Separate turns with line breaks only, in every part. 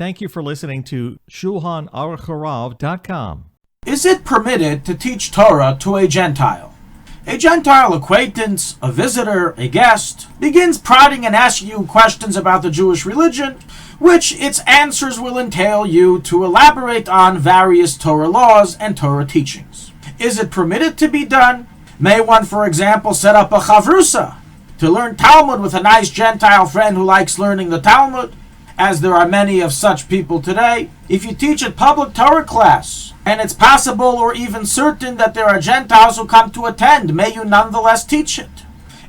Thank you for listening to Shulchanaruchharav.com.
Is it permitted to teach Torah to a Gentile? A Gentile acquaintance, a visitor, a guest, begins prodding and asking you questions about the Jewish religion, which its answers will entail you to elaborate on various Torah laws and Torah teachings. Is it permitted to be done? May one, for example, set up a chavrusa to learn Talmud with a nice Gentile friend who likes learning the Talmud, as there are many of such people today? If you teach a public Torah class, and it's possible or even certain that there are Gentiles who come to attend, may you nonetheless teach it?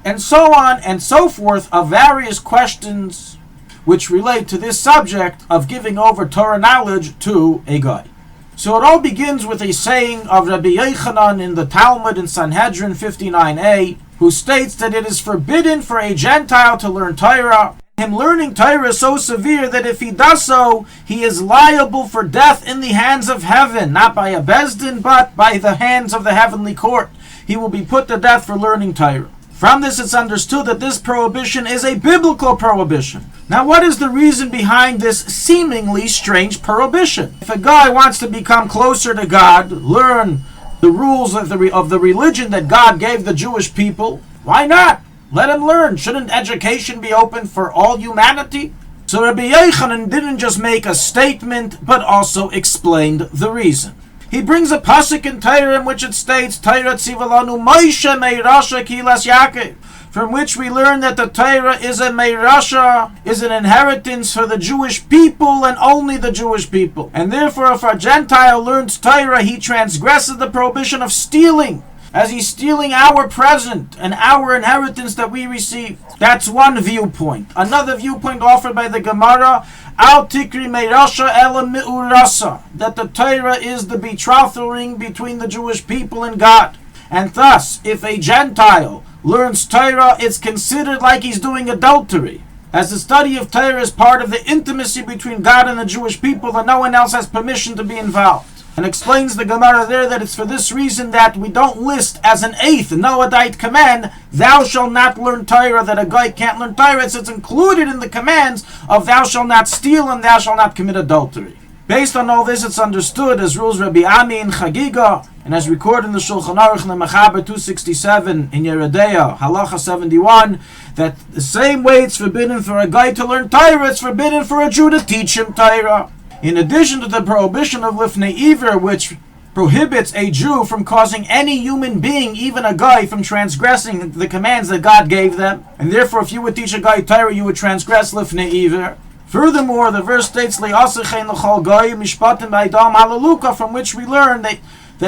And so on and so forth of various questions which relate to this subject of giving over Torah knowledge to a guy. So it all begins with a saying of Rabbi Yochanan in the Talmud in Sanhedrin 59a, who states that it is forbidden for a Gentile to learn Torah. Him learning Torah is so severe that if he does so, he is liable for death in the hands of heaven, not by a Bezdin, but by the hands of the heavenly court. He will be put to death for learning Torah. From this it's understood that this prohibition is a biblical prohibition. Now what is the reason behind this seemingly strange prohibition? If a guy wants to become closer to God, learn the rules of the religion that God gave the Jewish people, why not? Let him learn. Shouldn't education be open for all humanity? So Rabbi Yochanan didn't just make a statement, but also explained the reason. He brings a pasuk in Torah in which it states, Torah tzivalanu Moshe meirasha kilas Yaakov, from which we learn that the Torah is a meirasha, is an inheritance for the Jewish people and only the Jewish people. And therefore, if a Gentile learns Torah, he transgresses the prohibition of stealing, as he's stealing our present and our inheritance that we receive. That's one viewpoint. Another viewpoint offered by the Gemara, Al Tikri Meirasha Ela Mi'urasa, that the Torah is the betrothal ring between the Jewish people and God. And thus, if a Gentile learns Torah, it's considered like he's doing adultery, as the study of Torah is part of the intimacy between God and the Jewish people, and no one else has permission to be involved. And explains the Gemara there that it's for this reason that we don't list as an eighth Noahidite command, thou shalt not learn Torah, that a guy can't learn Torah. It's included in the commands of thou shalt not steal and thou shalt not commit adultery. Based on all this, it's understood, as rules Rabbi Ami in Chagiga, and as recorded in the Shulchanaruch in the Mechaber 267 in Yeredeya, Halacha 71, that the same way it's forbidden for a guy to learn Torah, it's forbidden for a Jew to teach him Torah. In addition to the prohibition of Lifnei Iver, which prohibits a Jew from causing any human being, even a guy, from transgressing the commands that God gave them, and therefore if you would teach a guy Torah, you would transgress Lifnei Iver. Furthermore, the verse states, Le'asechein l'chol goyim mishpatim b'edam halaluka, from which we learn that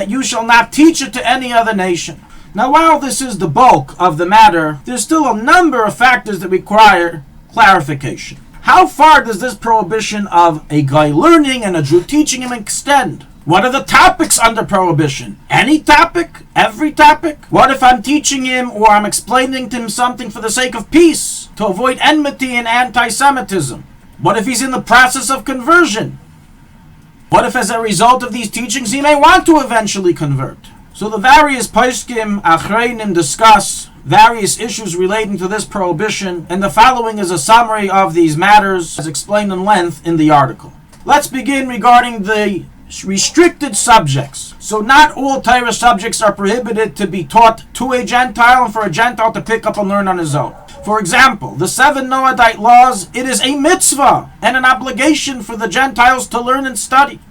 you shall not teach it to any other nation. Now, while this is the bulk of the matter, there's still a number of factors that require clarification. How far does this prohibition of a guy learning and a Jew teaching him extend? What are the topics under prohibition? Any topic? Every topic? What if I'm teaching him or I'm explaining to him something for the sake of peace, to avoid enmity and anti-Semitism? What if he's in the process of conversion? What if as a result of these teachings he may want to eventually convert? So the various poskim achreinim discuss various issues relating to this prohibition, and the following is a summary of these matters as explained in length in the article. Let's begin regarding the restricted subjects. So not all Torah subjects are prohibited to be taught to a Gentile and for a Gentile to pick up and learn on his own. For example, the 7 Noahidite laws, it is a mitzvah and an obligation for the Gentiles to learn and study.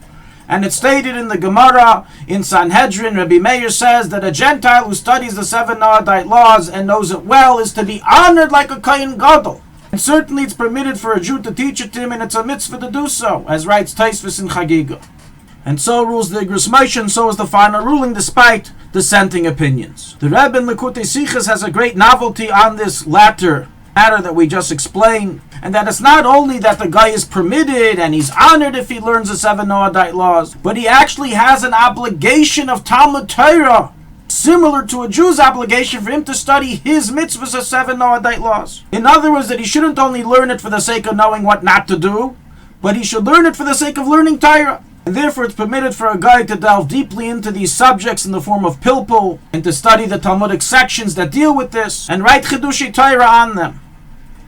And it's stated in the Gemara in Sanhedrin, Rabbi Meir says that a Gentile who studies the 7 Noahidite laws and knows it well is to be honored like a Kohen Gadol. And certainly it's permitted for a Jew to teach it to him, and it's a mitzvah to do so, as writes Taisvis in Chagiga. And so rules the Igros Moshe, and so is the final ruling, despite dissenting opinions. The Rebbe in Likutei Sichos has a great novelty on this latter matter that we just explained, and that it's not only that the guy is permitted and he's honored if he learns the 7 Noahidite laws, but he actually has an obligation of Talmud Torah, similar to a Jew's obligation for him to study his mitzvahs of 7 Noahidite laws. In other words, that he shouldn't only learn it for the sake of knowing what not to do, but he should learn it for the sake of learning Torah. And therefore it's permitted for a guy to delve deeply into these subjects in the form of pilpul, and to study the Talmudic sections that deal with this, and write Chidushei Torah on them.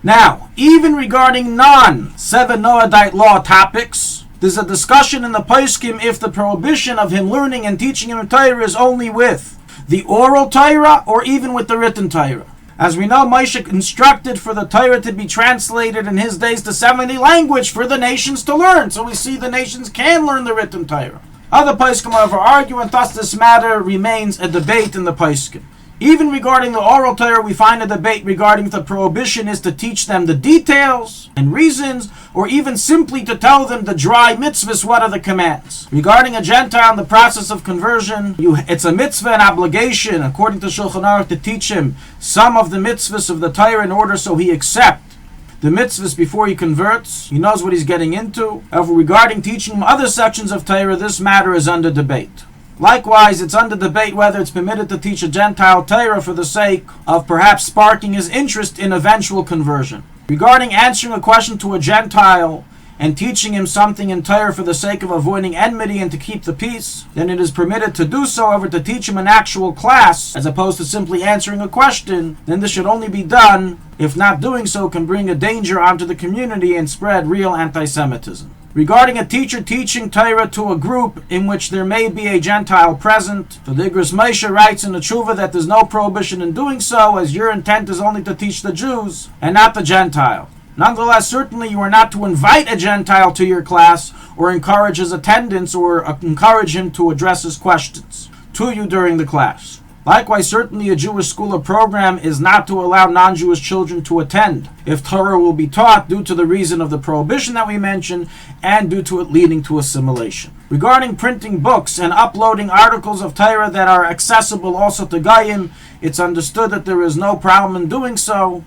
Now, even regarding non-seven Noahidite law topics, there's a discussion in the Poskim if the prohibition of him learning and teaching him Torah is only with the oral Torah or even with the written Torah. As we know, Moshe instructed for the Torah to be translated in his days to 70 language for the nations to learn. So we see the nations can learn the written Torah. Other Poskim, however, argue, and thus this matter remains a debate in the Poskim. Even regarding the oral Torah, we find a debate regarding if the prohibition is to teach them the details and reasons, or even simply to tell them the dry mitzvahs, what are the commands. Regarding a Gentile in the process of conversion, it's a mitzvah and obligation, according to Shulchanaruchharav, to teach him some of the mitzvahs of the Torah in order so he accept the mitzvahs before he converts. He knows what he's getting into. However, regarding teaching him other sections of Torah, this matter is under debate. Likewise, it's under debate whether it's permitted to teach a Gentile Torah for the sake of perhaps sparking his interest in eventual conversion. Regarding answering a question to a Gentile and teaching him something in Torah for the sake of avoiding enmity and to keep the peace, then it is permitted to do so. However, to teach him an actual class, as opposed to simply answering a question, then this should only be done if not doing so can bring a danger onto the community and spread real anti-Semitism. Regarding a teacher teaching Torah to a group in which there may be a Gentile present, the Digros Moshe writes in the Tshuva that there's no prohibition in doing so, as your intent is only to teach the Jews and not the Gentile. Nonetheless, certainly you are not to invite a Gentile to your class or encourage his attendance or encourage him to address his questions to you during the class. Likewise, certainly a Jewish school or program is not to allow non-Jewish children to attend if Torah will be taught due to the reason of the prohibition that we mentioned and due to it leading to assimilation. Regarding printing books and uploading articles of Torah that are accessible also to Goyim, it's understood that there is no problem in doing so,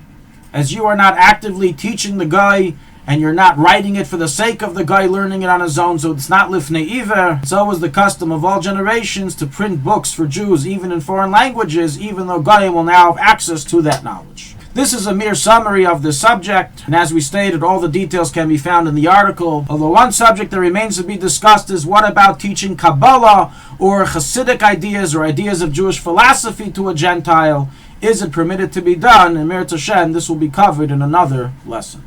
as you are not actively teaching the guy and you're not writing it for the sake of the guy learning it on his own, so it's not lifnei iver. It's always the custom of all generations to print books for Jews, even in foreign languages, even though Goyim will now have access to that knowledge. This is a mere summary of the subject, and as we stated, all the details can be found in the article. Although one subject that remains to be discussed is what about teaching Kabbalah or Hasidic ideas or ideas of Jewish philosophy to a Gentile? Is it permitted to be done? And Meretz Hashem, this will be covered in another lesson.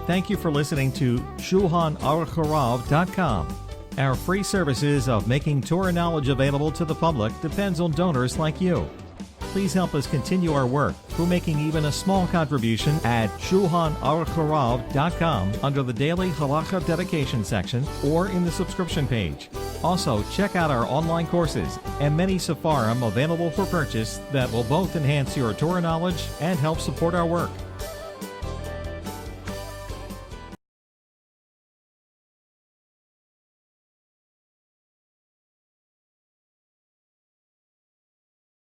Thank you for listening to Shulchanaruchharav.com. Our free services of making Torah knowledge available to the public depends on donors like you. Please help us continue our work through making even a small contribution at Shulchanaruchharav.com under the Daily Halacha Dedication section or in the subscription page. Also, check out our online courses and many sefarim available for purchase that will both enhance your Torah knowledge and help support our work.